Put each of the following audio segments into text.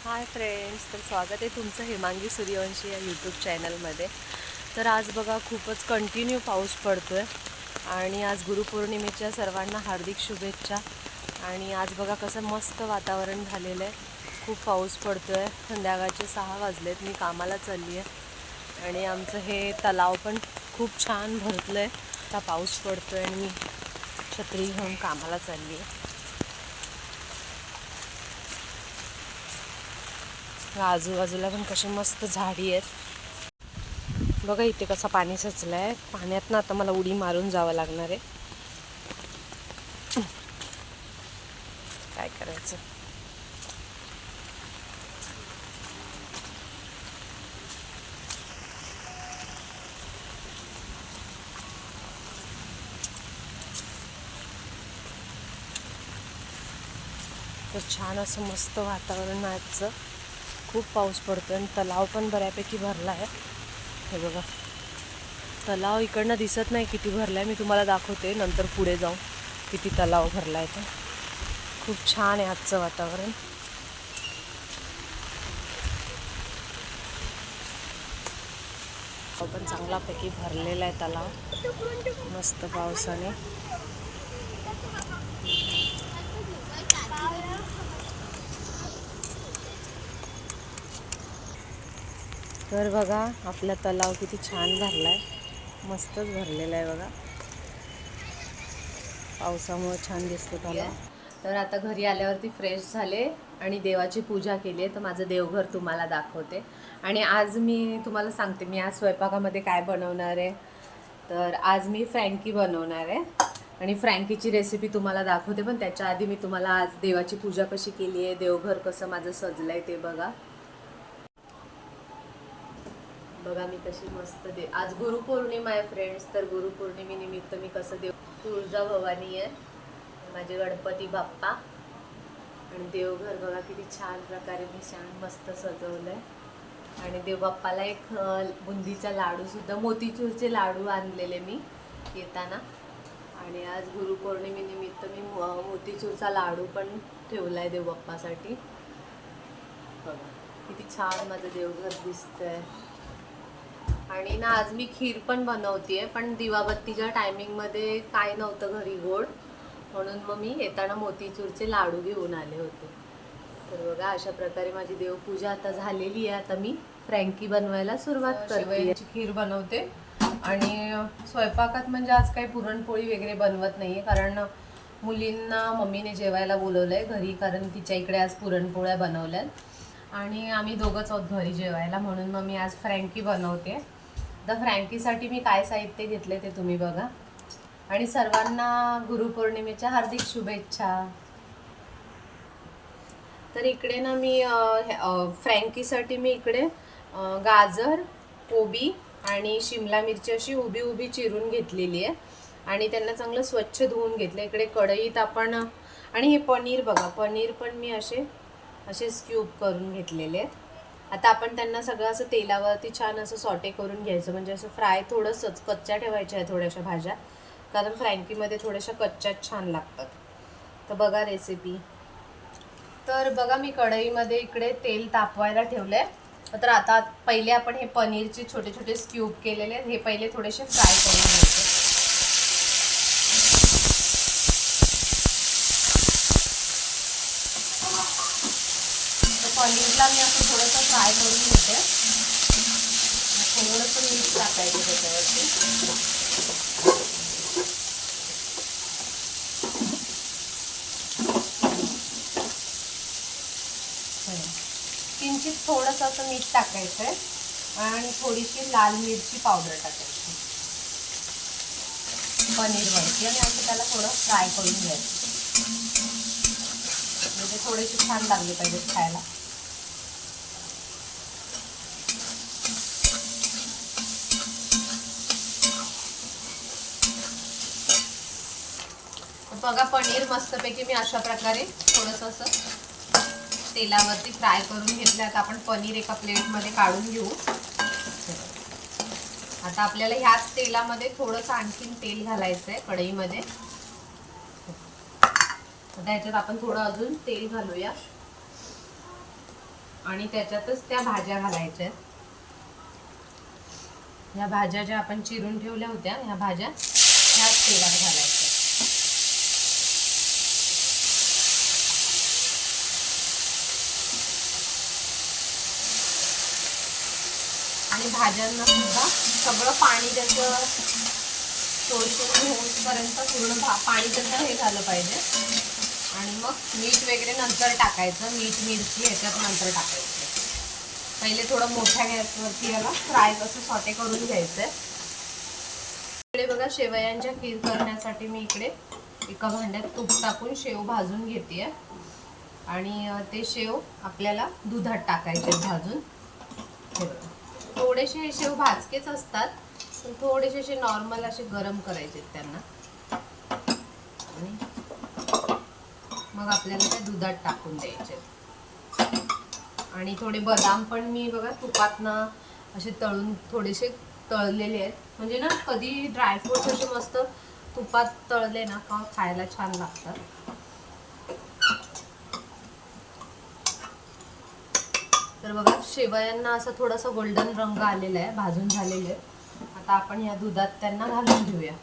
Hi friends, तर स्वागत आहे तुमचं हेमांगी सूर्यवंशी या यूट्यूब चॅनलमध्ये. तर आज बघा खूपच कंटिन्यू पाऊस पडतो आहे आणि आज गुरुपौर्णिमेच्या सर्वांना हार्दिक शुभेच्छा. आणि आज बघा कसं मस्त वातावरण झालेलं आहे. खूप पाऊस पडतो आहे. संध्याकाळचे 6 वाजलेत. मी कामाला चालली आहे आणि आमचं हे तलाव पण खूप छान भरलं आहे. आता पाऊस पडतो आहे आणि मी छत्री घेऊन कामाला चालली आहे. आजूबाजूला पण कशी मस्त झाडी आहेत. बघा इथे कसं पाणी साचलं आहे. पाण्यात ना आता मला उडी मारून जावं लागणार आहे. काय करायचं. तर छान असं मस्त वातावरण आजचं. खूप पाऊस पडतो आणि तलाव पण बऱ्यापैकी भरला आहे. हे बघा तलाव इकडनं दिसत नाही किती भरला आहे. मी तुम्हाला दाखवते नंतर पुढे जाऊन किती तलाव भरला आहे. तर खूप छान आहे आजचं वातावरण. पण चांगल्यापैकी भरलेला आहे तलाव मस्त पावसाने. तर बघा आपला तलाव किती छान भरला आहे. मस्तच भरलेला आहे बघा. पावसामुळे छान दिसतो तलाव. तर आता घरी आल्यावरती फ्रेश झाले आणि देवाची पूजा केली आहे. तर माझं देवघर तुम्हाला दाखवते. आणि आज मी तुम्हाला सांगते मी आज स्वयंपाकामध्ये काय बनवणार आहे. तर आज मी फ्रँकी बनवणार आहे आणि फ्रँकीची रेसिपी तुम्हाला दाखवते. पण त्याच्या आधी मी तुम्हाला आज देवाची पूजा कशी केली आहे, देवघर कसं माझं सजलं आहे ते बघा. बघा मी कशी मस्त आज गुरुपौर्णिमा आहे फ्रेंड्स. तर गुरुपौर्णिमेनिमित्त मी कसं तुळजाभवानी आहे, माझे गणपती बाप्पा आणि देवघर बघा किती छान प्रकारे मी छान मस्त सजवलं आहे. आणि देवबाप्पाला एक बुंदीचा लाडूसुद्धा, मोतीचूरचे लाडू आणलेले मी येताना. आणि आज गुरुपौर्णिमेनिमित्त मी मोतीचूरचा लाडू पण ठेवला आहे देवबाप्पासाठी. बघा किती छान माझं देवघर दिसतंय. आणि ना आज मी खीर पण बनवते पण दिवाबत्तीच्या टायमिंगमध्ये काय नव्हतं घरी गोड, म्हणून मग मी येताना मोतीचूरचे लाडू घेऊन आले होते. तर बघा अशा प्रकारे माझी देवपूजा आता झालेली आहे. आता मी फ्रँकी बनवायला सुरुवात करते. खीर बनवते आणि स्वयंपाकात म्हणजे आज काही पुरणपोळी वगैरे बनवत नाही आहे, कारण मुलींना मम्मीने जेवायला बोलवलं आहे घरी, कारण तिच्या इकडे आज पुरणपोळ्या बनवल्यात आणि आम्ही दोघंच आहोत घरी जेवायला, म्हणून मग मी आज फ्रँकी बनवते. तर फ्रँकीसाठी मी काय साहित्य घेतले ते तुम्ही बघा. आणि सर्वांना गुरुपौर्णिमेच्या हार्दिक शुभेच्छा. तर इकडे ना मी फ्रँकीसाठी मी इकडे गाजर, कोबी आणि शिमला मिरची अशी उभी उभी चिरून घेतलेली आहे आणि त्यांना चांगलं स्वच्छ धुवून घेतलं. इकडे कढईत आपण आणि हे पनीर बघा, पनीर पण मी असे स्क्यूब करून घेतलेले आहेत. आता आपण त्यांना सगळं असं तेलावरती छान असं सॉटे करून घ्यायचं, म्हणजे असं फ्राय थोडंसंच कच्च्या ठेवायच्या आहे थोड्याशा भाज्या, कारण फ्रँकीमध्ये थोड्याशा कच्च्याच छान लागतात. तर बघा रेसिपी. तर बघा मी कढईमध्ये इकडे तेल तापवायला ठेवलंय. तर आता पहिले आपण हे पनीरचे छोटे छोटे स्क्यूब केलेले हे पहिले थोडेसे फ्राय करून घ्यायचे. पनीरला मी असं थोडंसं फ्राय करून घेते. थोडंसं मीठ टाकायचं त्याच्यावरती. किंचित थोडंसं असं मीठ टाकायचं आहे आणि थोडीशी लाल मिरची पावडर टाकायची पनीरवरती आणि असं त्याला थोडं फ्राय करून घ्यायचं, म्हणजे थोडेसे छान लागले पाहिजेत खायला. बघा पनीर मस्तपैकी मी अशा प्रकारे थोडंसं असं तेलावरती फ्राय करून घेतलं. आता आपण पनीर एका प्लेटमध्ये काढून घेऊ. आता आपल्याला ह्याच तेलामध्ये थोडंसं आणखीन तेल घालायचं आहे कढईमध्ये. आता ह्याच्यात आपण थोडं अजून तेल घालूया. आणि त्याच्यातच त्या भाज्या घालायच्या. ह्या भाज्या ज्या आपण चिरून ठेवल्या होत्या ह्या भाज्या ह्याच तेलात घालायच्या. आणि भाज्यांना सुद्धा सगळं पाणी त्याचं शोषून होईपर्यंत पूर्ण पाणी त्याचं हे झालं पाहिजे. आणि मग मीठ वगैरे नंतर टाकायचं. मीठ मिरची ह्याच्यात नंतर टाकायचं. पहिले थोडं मोठ्या गॅसवरती याला फ्राय कसं सॉटे करून घ्यायचं. इकडे बघा शेवयांच्या खीर करण्यासाठी मी इकडे एका भांड्यात तूप टाकून शेव भाजून घेते. आणि ते शेव आपल्याला दुधात टाकायचे भाजून. थोडेसे हे शेव भाजकेच असतात पण थोडेसे असे नॉर्मल असे गरम करायचे त्यांना. आणि मग आपल्याला ते दुधात टाकून द्यायचे. आणि थोडे बदाम पण मी बघा तुपातनं असे तळून थोडेसे तळलेले आहेत. म्हणजे ना कधी ड्रायफ्रूट्स असे मस्त तुपात तळले ना का खायला छान लागतात. तर बघा शेवयांना असा थोडासा गोल्डन रंग आलेला आहे, भाजून झालेले आहे. आता आपण या दुधात त्यांना घालून घेऊया.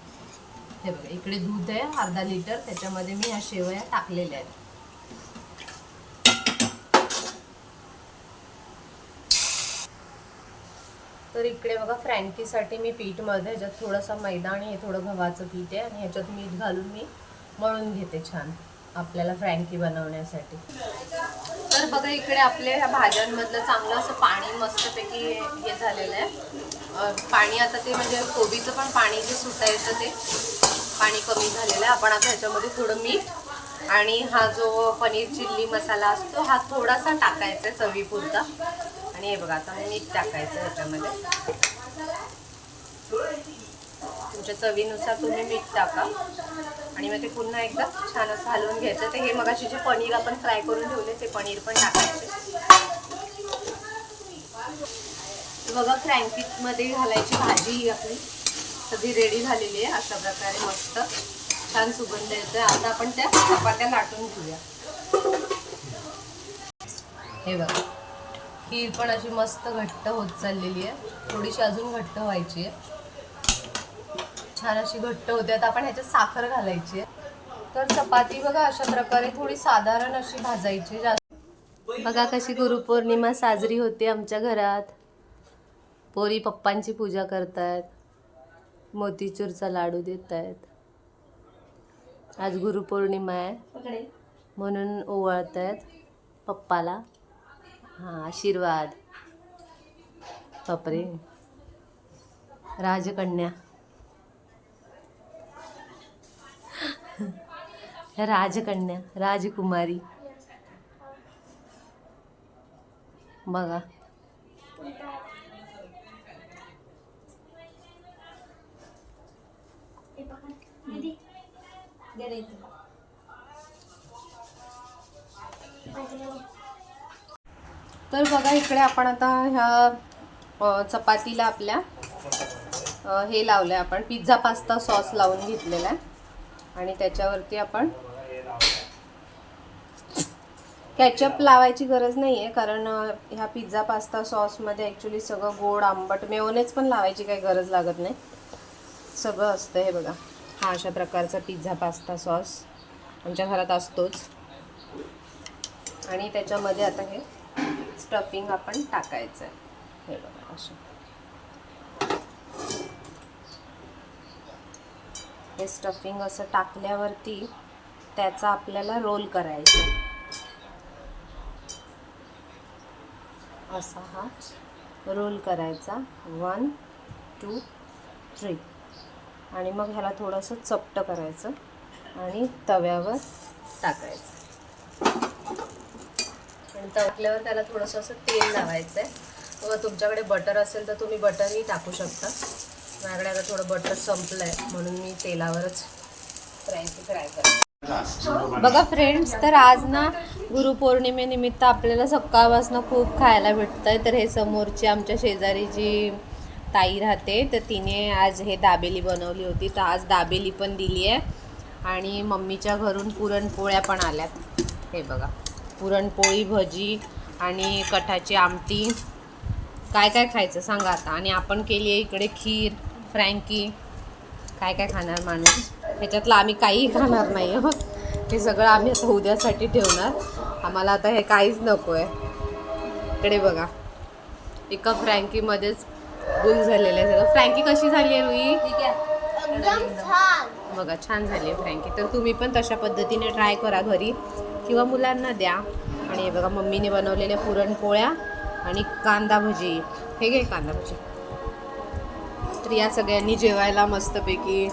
हे बघा इकडे दूध आहे अर्धा लिटर, त्याच्यामध्ये मी ह्या शेवया टाकलेल्या आहेत. तर इकडे बघा फ्रँकीसाठी मी पीठमध्ये ह्याच्यात थोडासा मैदा आणि हे थोडं गव्हाचं पीठ आहे आणि ह्याच्यात मीठ घालून मी मळून घेते छान आपल्याला फ्रँकी बनवण्यासाठी. तर बघा इकडे आपल्या ह्या भाज्यांमधलं चांगलं असं पाणी मस्तपैकी हे झालेलं आहे. पाणी आता ते म्हणजे कोबीचं पण पाणी जे सुटायचं ते पाणी कमी झालेलं आहे. आपण आता ह्याच्यामध्ये थोडं मीठ आणि हा जो पनीर चिल्ली मसाला असतो हा थोडासा टाकायचा चवीपुरता. आणि हे बघा आता मीठ टाकायचं ह्याच्यामध्ये. तुमच्या चवीनुसार तुम्ही मीठ टाका. आणि मग ते पुन्हा एकदा छान असं हलवून घ्यायचं. तर हे मगाशी जे पनीर आपण फ्राय करून ठेवले ते पनीर पण टाकायचे. बघा फ्रँकीमध्ये घालायची भाजी आपली सगळी रेडी झालेली आहे. अशा प्रकारे मस्त छान सुगंध येतोय. आता आपण त्या चपात्या लाटून घेऊया. हे बघा खीर पण अशी मस्त घट्ट होत चाललेली आहे. थोडीशी अजून घट्ट व्हायची आहे. छान अशी घट्ट होते. आता आपण ह्याच्यात साखर घालायची आहे. तर चपाती बघा अशा प्रकारे थोडी साधारण अशी भाजायची. बघा कशी गुरुपौर्णिमा साजरी होते आमच्या घरात. पोरी पप्पांची पूजा करतायत, मोतीचूरचा लाडू देत आहेत. आज गुरुपौर्णिमा आहे म्हणून ओवाळतायत पप्पाला. हां आशीर्वाद. बापरे राजकन्या राजकन्या राजकुमारी बघा. तर बघा इकडे आपण आता ह्या चपातीला आपल्या हे लावलं आहे. आपण पिझ्झा पास्ता सॉस लावून घेतलेला आहे. आणि त्याच्यावरती आपण केचप लावायची गरज नाही आहे कारण ह्या पिझ्झा पास्ता सॉसमध्ये ॲक्च्युली सगळं गोड आंबट, मेयोनेज पण लावायची काही गरज लागत नाही, सगळं असतं. हे बघा हा अशा प्रकारचा पिझ्झा पास्ता सॉस आमच्या घरात असतोच. आणि त्याच्यामध्ये आता हे स्टफिंग आपण टाकायचं आहे. हे बघा असं हे स्टफिंग असं टाकल्यावरती त्याचा आपल्याला रोल करायचा. असा हा रोल करायचा 1 2 3 आणि मग ह्याला थोडंसं चपटं करायचं आणि तव्यावर टाकायचं. आणि टाकल्यावर त्याला थोडंसं असं तेल लावायचं आहे. किंवा तुमच्याकडे बटर असेल तर तुम्ही बटरही टाकू शकता. माझ्याकडे आता थोडं बटर संपलं आहे म्हणून मी तेलावरच फ्राय करते. बघा फ्रेंड्स, तर आज ना गुरुपौर्णिमेनिमित्त आपल्याला सकाळपासून खूप खायला भेटतं आहे. तर हे समोरची आमच्या शेजारी जी ताई राहते तर तिने आज हे दाबेली बनवली होती. तर आज दाबेली पण दिली आहे आणि मम्मीच्या घरून पुरणपोळ्या पण आल्यात. हे बघा पुरणपोळी, भजी आणि कठाची आमटी. काय काय खायचं सांगा आता. आणि आपण केली आहे इकडे खीर, फ्रँकी. काय काय खाणार माणूस, ह्याच्यातलं आम्ही काहीही खाणार नाही आहोत. हे सगळं आम्ही आता उद्यासाठी ठेवणार. आम्हाला आता हे काहीच नको आहे. इकडे बघा, एका फ्रँकीमध्येच गुल झालेलं आहे सगळं. फ्रँकी कशी झाली आहे रुई? एकदम छान. बघा छान झाली आहे फ्रँकी. तर तुम्ही पण तशा पद्धतीने ट्राय करा घरी किंवा मुलांना द्या. आणि हे बघा मम्मीने बनवलेल्या पुरणपोळ्या आणि कांदा भजी. हे घे कांदा भजी. तर या सगळ्यांनी जेवायला मस्तपैकी.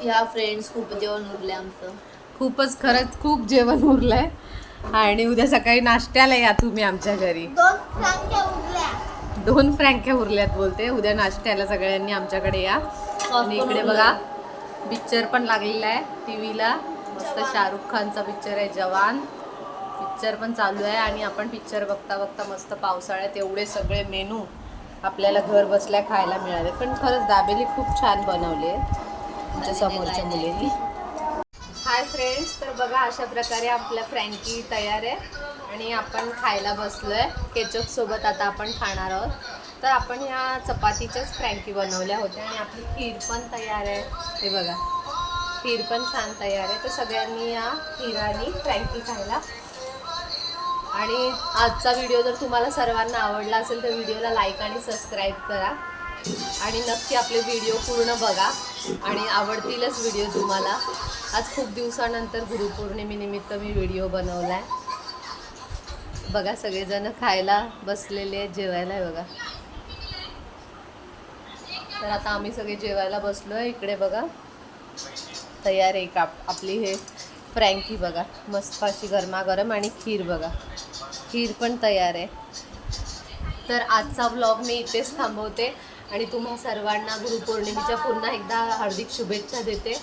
ह्या फ्रेंड्स खूप जेवण उरले आमचं. खूपच, खरंच खूप जेवण उरलंय. आणि उद्या सकाळी नाश्त्याला या तुम्ही आमच्या घरी. 2 फ्रँक्या उरल्यात बोलते. उद्या नाश्त्याला सगळ्यांनी आमच्याकडे या. आणि इकडे बघा पिक्चर पण लागलेला आहे टीव्हीला. मस्त शाहरुख खानचा पिक्चर आहे जवान. पिक्चर पण चालू आहे. आणि आपण पिक्चर बघता बघता मस्त पावसाळ्यात एवढे सगळे मेनू आपल्याला घर बसल्या खायला मिळाले. पण खरंच दाबेली खूप छान बनवले आमच्या समोरच्या मुलींनी. हाय फ्रेंड्स, तर बघा अशा प्रकारे आपल्या फ्रँकी तयार आहे. आणि आपण खायला बसलोय केचप सोबत. आता आपण खाणार आहोत. तर आपण ह्या चपातीच्याच फ्रँकी बनवल्या होत्या. आणि आपली खीर पण तयार आहे. हे बघा खीर पण छान तयार आहे. तर सगळ्यांनी या खीर आणि फ्रँकी खायला. आणि आजचा व्हिडिओ जर तुम्हाला सर्वांना आवडला असेल तर व्हिडिओला लाईक आणि सबस्क्राईब करा. आणि नक्की आपले व्हिडिओ पूर्ण बघा आणि आवडतीलच व्हिडिओ तुम्हाला. आज खूप दिवसानंतर गुरुपौर्णिमेनिमित्त मी व्हिडिओ बनवला आहे. बघा सगळेजण खायला बसलेले आहेत, जेवायला आहे बघा. तर आता आम्ही सगळे जेवायला बसलो आहे. इकडे बघा तयार आहे का आपली हे फ्रँकी बघा मस्त अशी गरमागरम. आणि खीर बघा, खीर पण तयार आहे. तर आजचा व्लॉग मी इथेच थांबवते. आणि तुम्हा सर्वांना गुरुपौर्णिमेच्या पुन्हा एकदा हार्दिक शुभेच्छा देते.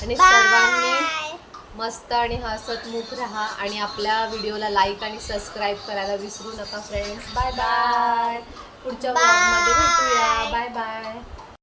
आणि सर्वांनी मस्त आणि हसतमुख राहा. आणि आपल्या व्हिडिओला लाईक आणि सबस्क्राईब करायला विसरू नका फ्रेंड्स. Bye bye. पुढच्या व्लॉगमध्ये भेटूया. Bye bye.